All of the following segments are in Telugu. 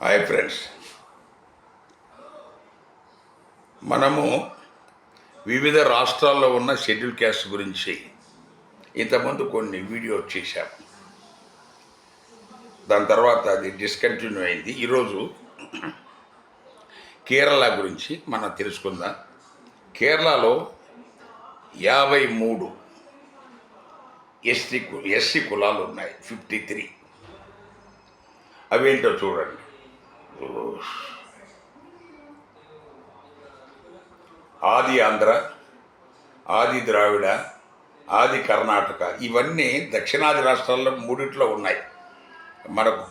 హాయ్ ఫ్రెండ్స్, మనము వివిధ రాష్ట్రాల్లో ఉన్న షెడ్యూల్ క్యాస్ట్ గురించి ఇంతకుముందు కొన్ని వీడియోలు చేశాం. దాని తర్వాత అది డిస్కంటిన్యూ అయింది. ఈరోజు కేరళ గురించి మనం తెలుసుకుందాం. కేరళలో 53 ఎస్సీ కులాలు ఉన్నాయి, 53. అవేంటో చూడండి. ఆది ఆంధ్ర, ఆది ద్రావిడ, ఆది కర్ణాటక, ఇవన్నీ దక్షిణాది రాష్ట్రాల్లో మూడిట్లో ఉన్నాయి. మనకు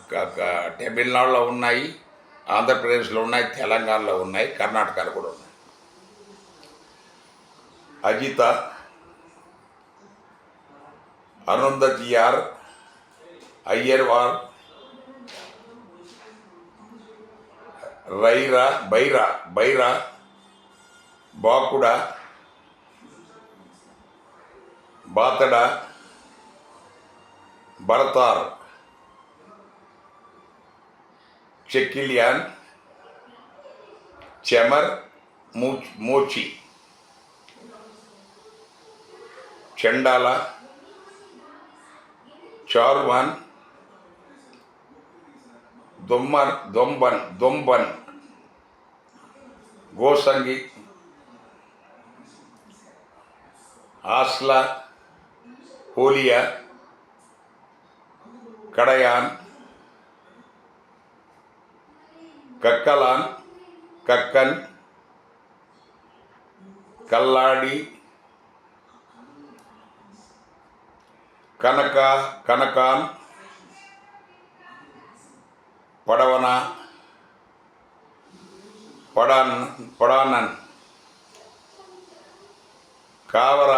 తమిళనాడులో ఉన్నాయి, ఆంధ్రప్రదేశ్లో ఉన్నాయి, తెలంగాణలో ఉన్నాయి, కర్ణాటకలో కూడా ఉన్నాయి. అజిత, అరుంధతియార్, అయ్యర్వార్, బైరా, బాకుడ, బాతడ, భరతార్, చెక్కిలియాన్, చెమర్, మోచి, చండాల, చార్వాన్, దొంబన్, గోసంగి, ఆస్లా, హోలియా, కడయాన్, కక్కలాన్, కక్కన్, కల్లాడి, కనకాన్, పడవన, పడానన్, కావర,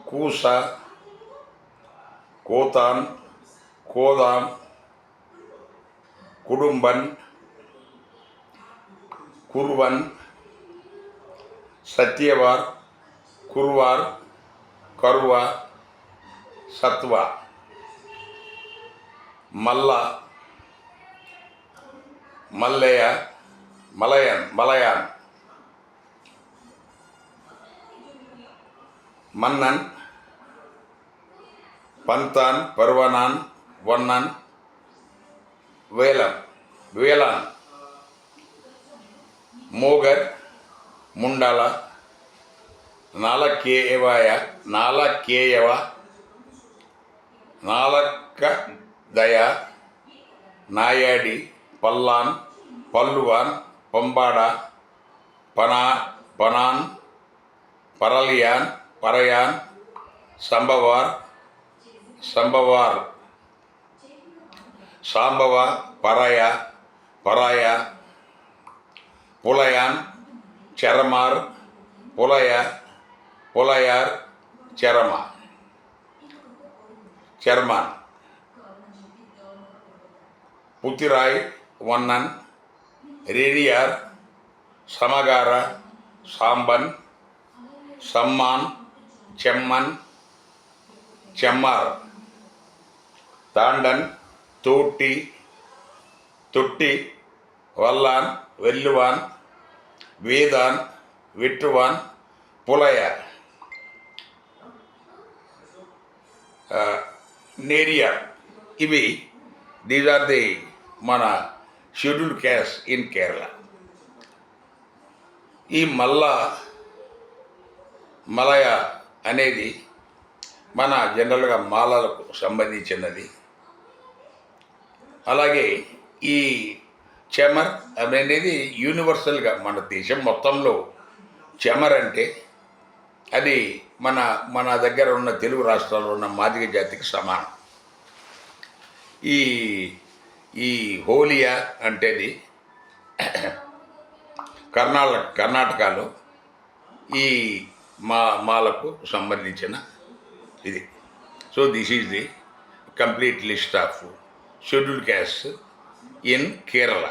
కూస, కోతాన్, కోదాం, కుడుంబన్, కుర్వన్, సత్యవార్, కుర్వార్, కరువ, సత్వ, మలయాన్, మన్నన్, పంతాన్, పర్వనాన్, వన్నన్, వేలాన్, మోగర్, ముండాల, నాలకేయవ, నాలక్కదయ, నాయాడి, పల్లాన్, పల్లువాన్, పంబాడ, పనాన్, పరలియాన్, పరయాన్, సంబవార్, సాంబవ, పరాయ, పులయాన్, చరమార్, పులయార్, చర్మాన్, పుతిరాయ్, వన్నన్, రేడియార్, సమగార, సాంబన్, సమ్మాన్, చెమ్మన్, చెమ్మార్, తాండన్, తొట్టి, వల్లాన్, వెల్లువాన్, వేదాన్, వెట్టువాన్, పులయ, నేరియర్. దీస్ ఆర్ ది మన షెడ్యూల్డ్ క్యాస్ట్ ఇన్ కేరళ. ఈ మలయ అనేది మన జనరల్గా మాలలకు సంబంధించినది. అలాగే ఈ చెమర్ అనేది యూనివర్సల్గా మన దేశం మొత్తంలో చెమర్ అంటే అది మన దగ్గర ఉన్న తెలుగు రాష్ట్రాల్లో ఉన్న మాదిగ జాతికి సమానం. ఈ హోలియా అంటేది కర్ణాటకలో ఈ మాలకు సంబంధించిన ఇది. So this is the complete list of scheduled caste in Kerala.